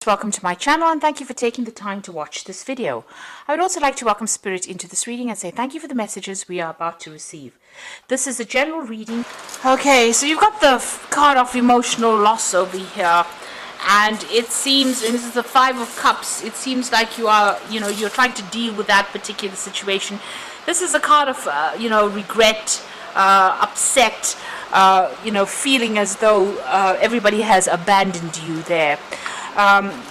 Welcome to my channel and thank you for taking the time to watch this video. I would also like to welcome Spirit into this reading and say thank you for the messages we are about to receive. This is a general reading. Okay, so you've got the card of emotional loss over here, and it seems, and this is the Five of Cups, it seems like you are, you're trying to deal with that particular situation. This is a card of, regret, upset, feeling as though everybody has abandoned you there.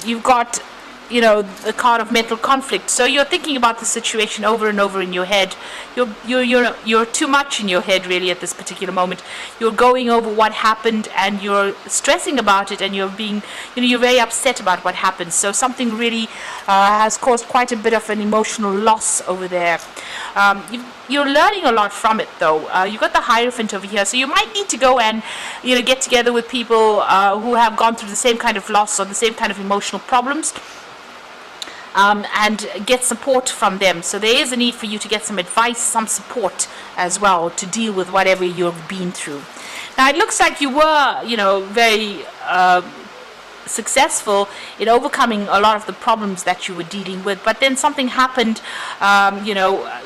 You've got, the card of mental conflict. So you're thinking about the situation over and over in your head. You're too much in your head really at this particular moment. You're going over what happened and you're stressing about it, and you're being, you're very upset about what happened. So something really has caused quite a bit of an emotional loss over there. You're learning a lot from it though. You've got the Hierophant over here, so you might need to go and get together with people who have gone through the same kind of loss or the same kind of emotional problems, and get support from them. So there is a need for you to get some advice, some support as well to deal with whatever you've been through. Now it looks like you were very successful in overcoming a lot of the problems that you were dealing with, but then something happened.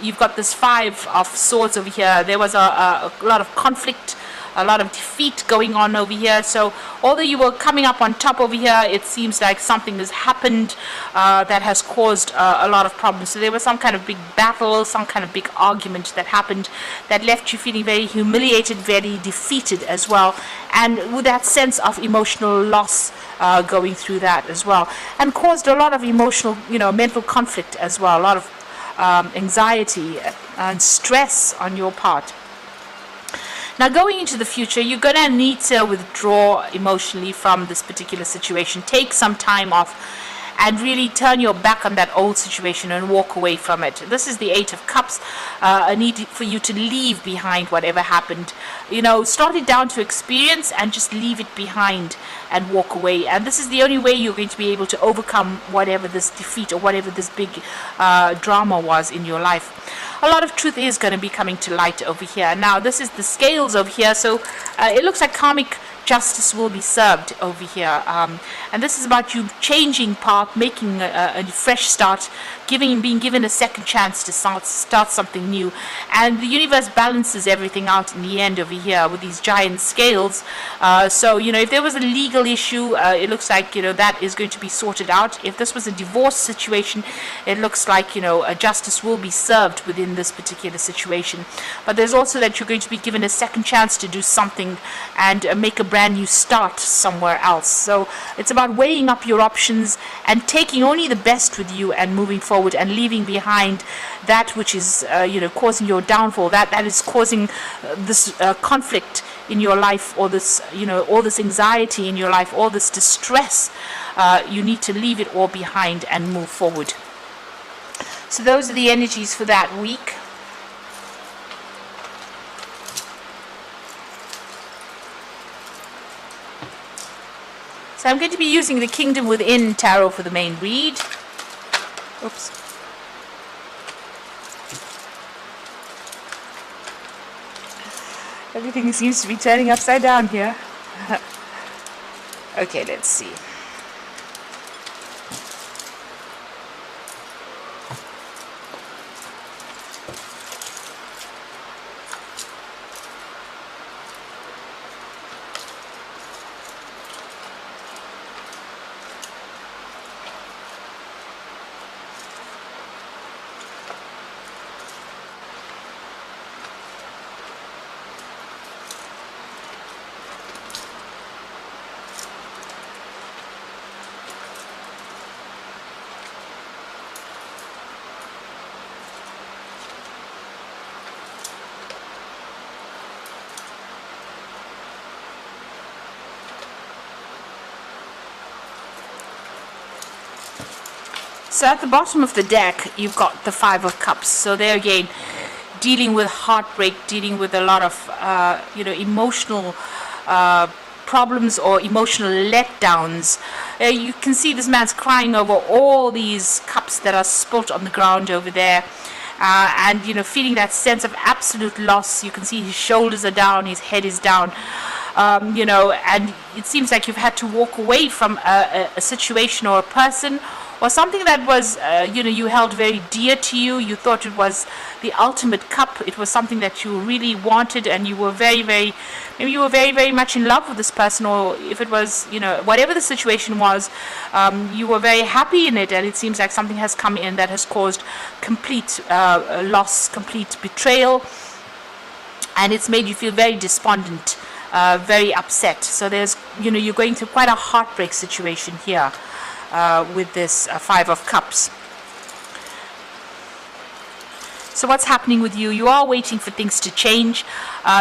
You've got this Five of Swords over here. There was a lot of conflict, a lot of defeat going on over here. So although you were coming up on top over here, it seems like something has happened that has caused a lot of problems. So there was some kind of big battle, some kind of big argument that happened that left you feeling very humiliated, very defeated as well, and with that sense of emotional loss going through that as well, and caused a lot of emotional, mental conflict as well, a lot of anxiety and stress on your part. Now going into the future, you're going to need to withdraw emotionally from this particular situation. Take some time off and really turn your back on that old situation and walk away from it. This is the Eight of Cups, a need for you to leave behind whatever happened. Start it down to experience and just leave it behind and walk away. And this is the only way you're going to be able to overcome whatever this defeat or whatever this big drama was in your life. A lot of truth is going to be coming to light over here. Now this is the Scales over here, so it looks like karmic justice will be served over here, and this is about you changing path, making a fresh start, being given a second chance to start something new. And the universe balances everything out in the end over here with these giant scales. So if there was a legal issue, it looks like that is going to be sorted out. If this was a divorce situation, it looks like a justice will be served within this particular situation. But there's also that you're going to be given a second chance to do something and make a brand new start somewhere else. So it's about weighing up your options and taking only the best with you and moving forward, and leaving behind that which is causing your downfall, that is causing this conflict in your life, or this all this anxiety in your life, all this distress. You need to leave it all behind and move forward. So those are the energies for that week. So I'm going to be using the Kingdom Within Tarot for the main read. Oops. Everything seems to be turning upside down here. Okay, let's see. So at the bottom of the deck, you've got the Five of Cups. So there again, dealing with heartbreak, dealing with a lot of, emotional problems or emotional letdowns. You can see this man's crying over all these cups that are spilt on the ground over there. And feeling that sense of absolute loss. You can see his shoulders are down, his head is down. you know, and it seems like you've had to walk away from a situation or a person or something that was, you know, you held very dear to you. You thought it was the ultimate cup. It was something that you really wanted, and you were maybe you were very much in love with this person, or if it was, you know, whatever the situation was, you were very happy in it, and it seems like something has come in that has caused complete loss, complete betrayal, and it's made you feel very despondent, very upset. So there's, you know, you're going through quite a heartbreak situation here. With this Five of Cups. So what's happening with you? You are waiting for things to change.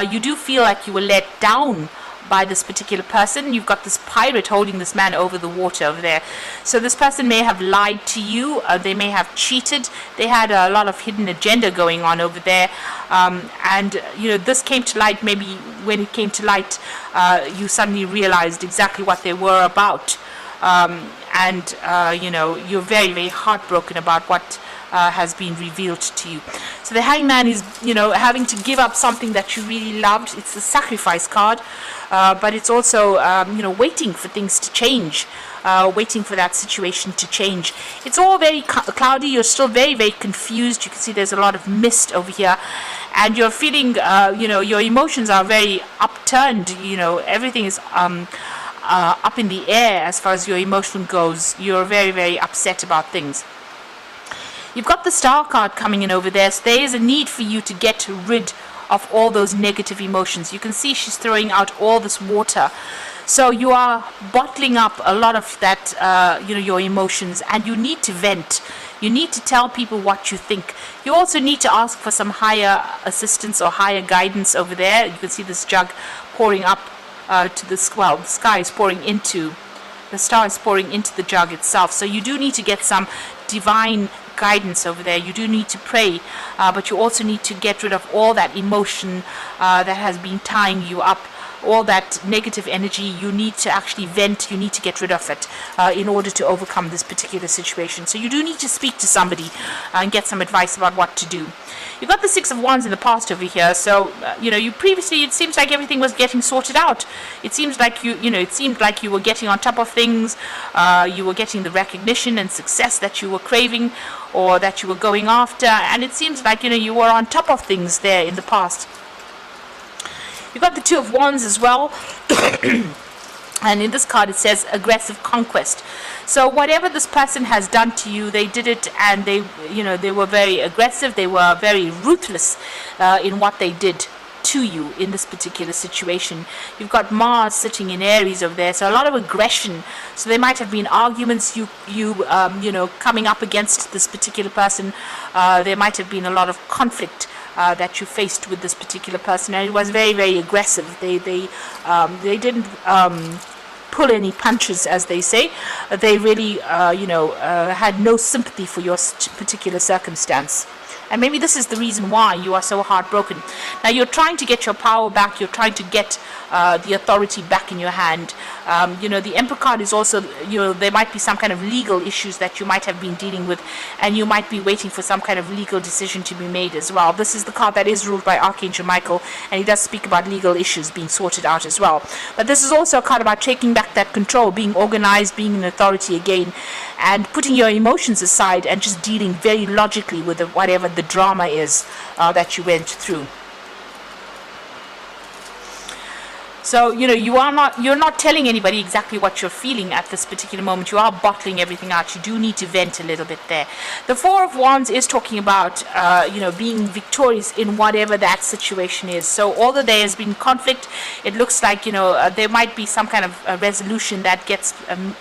You do feel like you were let down by this particular person. You've got this pirate holding this man over the water over there. So this person may have lied to you. They may have cheated. They had a lot of hidden agenda going on over there. And, you know, this came to light. Maybe when it came to light, you suddenly realized exactly what they were about. And you know, you're very heartbroken about what has been revealed to you. So the Hangman is, you know, having to give up something that you really loved. It's the sacrifice card, but it's also, you know, waiting for things to change, waiting for that situation to change. It's all very cloudy. You're still very confused. You can see there's a lot of mist over here, and you're feeling, you know, your emotions are very upturned. You know, everything is up in the air as far as your emotion goes. You're very upset about things. You've got the Star card coming in over there, so there is a need for you to get rid of all those negative emotions. You can see she's throwing out all this water, so you are bottling up a lot of that, you know, your emotions, and you need to vent. You need to tell people what you think. You also need to ask for some higher assistance or higher guidance over there. You can see this jug pouring up to the sky is pouring into the star, is pouring into the jug itself. So you do need to get some divine guidance over there. You do need to pray, but you also need to get rid of all that emotion that has been tying you up, all that negative energy. You need to actually vent. You need to get rid of it in order to overcome this particular situation. So you do need to speak to somebody and get some advice about what to do. You've got the Six of Wands in the past over here, so you know, you previously, it seems like everything was getting sorted out. It seems like it seemed like you were getting on top of things. You were getting the recognition and success that you were craving, or that you were going after, and it seems like, you know, you were on top of things there in the past. You've got the Two of Wands as well. And in this card it says aggressive conquest. So whatever this person has done to you, they did it, and they, you know, they were very aggressive. They were very ruthless in what they did to you in this particular situation. You've got Mars sitting in Aries over there, so a lot of aggression. So there might have been arguments, you know, coming up against this particular person. There might have been a lot of conflict that you faced with this particular person, and it was very aggressive. They didn't pull any punches, as they say. They really had no sympathy for your particular circumstance. And maybe this is the reason why you are so heartbroken. Now you're trying to get your power back. You're trying to get the authority back in your hand. The Emperor card is also, there might be some kind of legal issues that you might have been dealing with, and you might be waiting for some kind of legal decision to be made as well. This is the card that is ruled by Archangel Michael, and he does speak about legal issues being sorted out as well. But this is also a card about taking back that control, being organized, being an authority again, and putting your emotions aside and just dealing very logically with whatever the drama is that you went through. So, you're not telling anybody exactly what you're feeling at this particular moment. You are bottling everything out. You do need to vent a little bit there. The Four of Wands is talking about, being victorious in whatever that situation is. So, although there has been conflict, it looks like, there might be some kind of a resolution that gets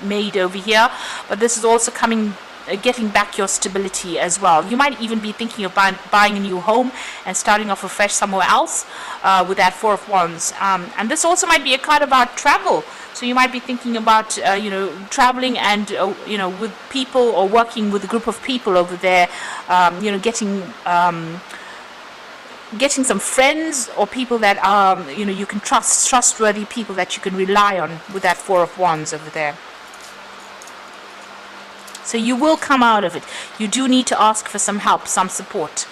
made over here. But this is also getting back your stability as well. You might even be thinking of buying a new home and starting off afresh somewhere else with that Four of Wands. And this also might be a card about travel. So you might be thinking about, traveling and, with people, or working with a group of people over there, getting some friends or people that are, you can trustworthy people that you can rely on with that Four of Wands over there. So you will come out of it. You do need to ask for some help, some support.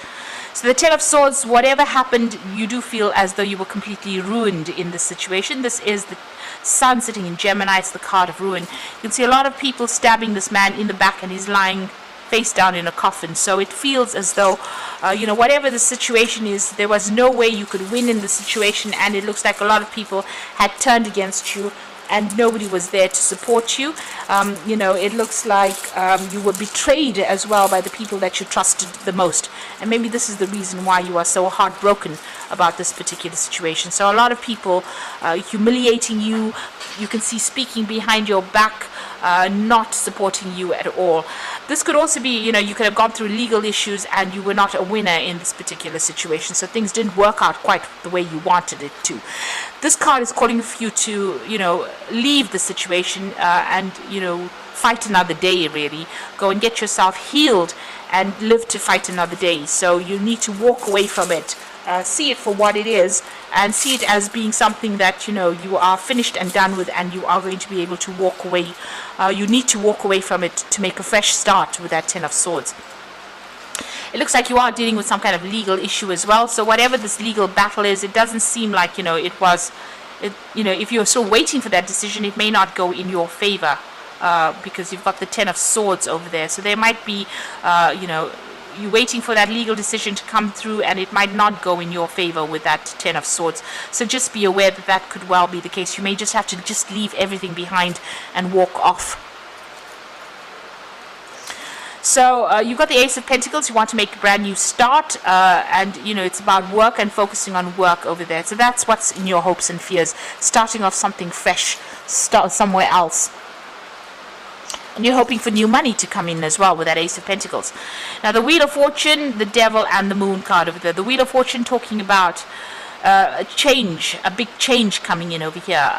So the Ten of Swords, whatever happened, you do feel as though you were completely ruined in this situation. This is the Sun sitting in Gemini. It's the card of ruin. You can see a lot of people stabbing this man in the back, and he's lying face down in a coffin. So it feels as though, whatever the situation is, there was no way you could win in the situation, and it looks like a lot of people had turned against you, and nobody was there to support you. It looks like you were betrayed as well by the people that you trusted the most. And maybe this is the reason why you are so heartbroken about this particular situation. So a lot of people humiliating you. You can see speaking behind your back, not supporting you at all. This could also be, you could have gone through legal issues and you were not a winner in this particular situation. So things didn't work out quite the way you wanted it to. This card is calling for you to, leave the situation and, fight another day, really. Go and get yourself healed and live to fight another day. So you need to walk away from it. See it for what it is, and see it as being something that you are finished and done with, and you are going to be able to walk away. You need to walk away from it to make a fresh start with that Ten of Swords. It looks like you are dealing with some kind of legal issue as well. So whatever this legal battle is, it doesn't seem like if you're still waiting for that decision, it may not go in your favor because you've got the Ten of Swords over there. So there might be you're waiting for that legal decision to come through, and it might not go in your favor with that Ten of Swords. So just be aware that that could well be the case. You may just have to just leave everything behind and walk off. So you've got the Ace of Pentacles. You want to make a brand new start, and it's about work and focusing on work over there. So that's what's in your hopes and fears, starting off something fresh, start somewhere else. And you're hoping for new money to come in as well with that Ace of Pentacles. Now the Wheel of Fortune, the Devil, and the Moon card over there. The Wheel of Fortune talking about a change, a big change coming in over here.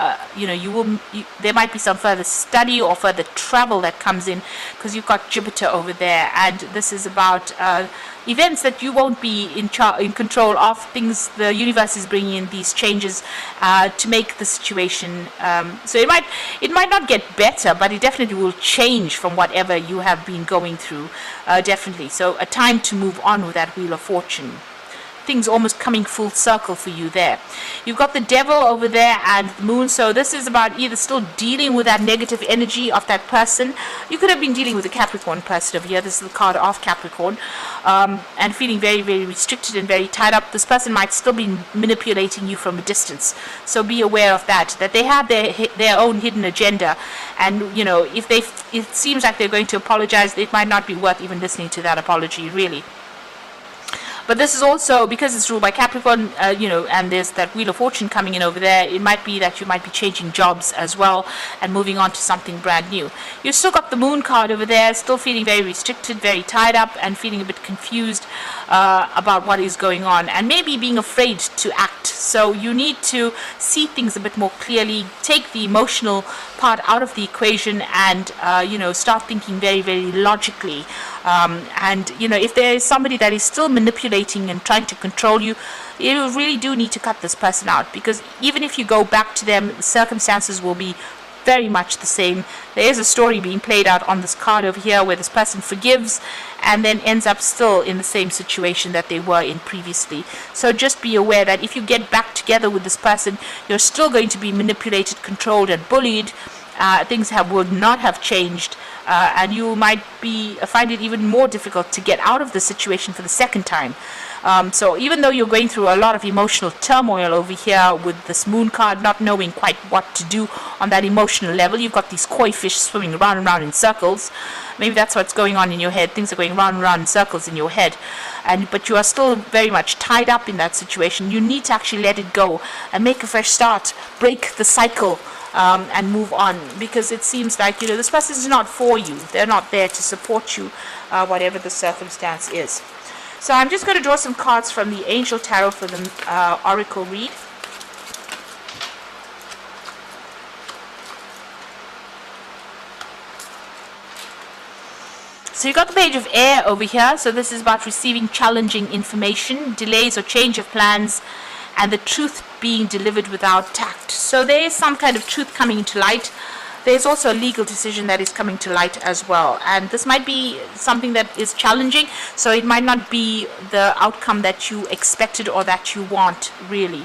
There might be some further study or further travel that comes in, because you've got Jupiter over there, and this is about events that you won't be in control of. Things the universe is bringing in these changes to make the situation. So it might not get better, but it definitely will change from whatever you have been going through. Definitely. So a time to move on with that Wheel of Fortune. Things almost coming full circle for you there. You've got the Devil over there and the Moon. So this is about either still dealing with that negative energy of that person. You could have been dealing with a Capricorn person over here. This is the card of Capricorn. And feeling very, very restricted and very tied up. This person might still be manipulating you from a distance. So be aware of that they have their own hidden agenda. And, if it seems like they're going to apologize, it might not be worth even listening to that apology, really. But this is also, because it's ruled by Capricorn, and there's that Wheel of Fortune coming in over there, it might be that you might be changing jobs as well and moving on to something brand new. You've still got the Moon card over there, still feeling very restricted, very tied up, and feeling a bit confused about what is going on, and maybe being afraid to act. So you need to see things a bit more clearly, take the emotional part out of the equation, and start thinking very, very logically. If there is somebody that is still manipulating and trying to control you, you really do need to cut this person out, because even if you go back to them, the circumstances will be very much the same. There is a story being played out on this card over here where this person forgives and then ends up still in the same situation that they were in previously. So just be aware that if you get back together with this person, you're still going to be manipulated, controlled, and bullied. Things would not have changed, and you might find it even more difficult to get out of the situation for the second time. So even though you're going through a lot of emotional turmoil over here with this Moon card, not knowing quite what to do on that emotional level, you've got these koi fish swimming around and around in circles. Maybe that's what's going on in your head. Things are going round and round in circles in your head, but you are still very much tied up in that situation. You need to actually let it go and make a fresh start, break the cycle. And move on, because it seems like this person is not for you. They're not there to support you, whatever the circumstance is. So I'm just going to draw some cards from the Angel Tarot for the Oracle read. So you got the Page of Air over here. So this is about receiving challenging information, delays or change of plans, and the truth being delivered without tact. So there is some kind of truth coming into light. there's also a legal decision that is coming to light as well, and this might be something that is challenging, so it might not be the outcome that you expected or that you want, really.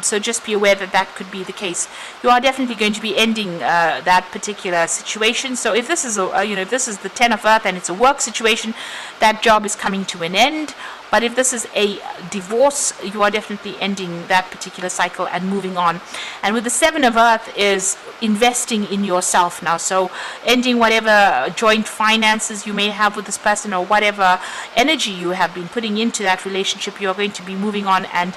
So just be aware that that could be the case. You are definitely going to be ending that particular situation. So if this is if this is the Ten of Earth and it's a work situation, that job is coming to an end. But if this is a divorce, you are definitely ending that particular cycle and moving on. And with the Seven of Earth is investing in yourself now. So ending whatever joint finances you may have with this person, or whatever energy you have been putting into that relationship, you are going to be moving on and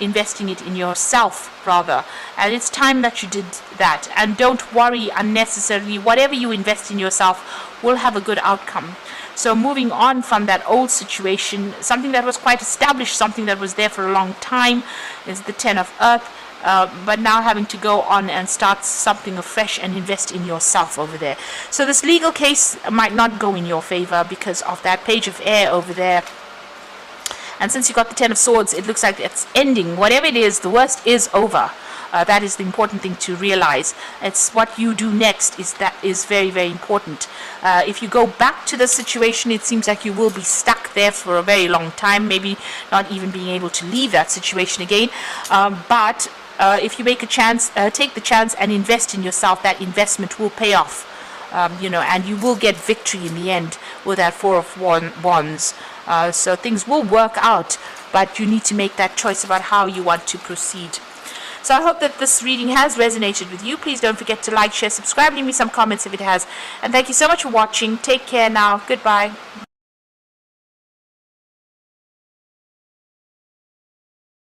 investing it in yourself, rather. And it's time that you did that. And don't worry unnecessarily. Whatever you invest in yourself will have a good outcome. So moving on from that old situation, something that was quite established, something that was there for a long time, is the Ten of Earth. But now having to go on and start something afresh and invest in yourself over there. So this legal case might not go in your favor because of that Page of Air over there. And since you got the Ten of Swords, it looks like it's ending. Whatever it is, the worst is over. That is the important thing to realize. It's what you do next that is very, very important. If you go back to the situation, it seems like you will be stuck there for a very long time, maybe not even being able to leave that situation again. But if you make a chance, take the chance and invest in yourself, that investment will pay off. And you will get victory in the end with that Four of Wands. So things will work out, but you need to make that choice about how you want to proceed. So I hope that this reading has resonated with you. Please don't forget to like, share, subscribe, leave me some comments if it has. And thank you so much for watching. Take care now. Goodbye.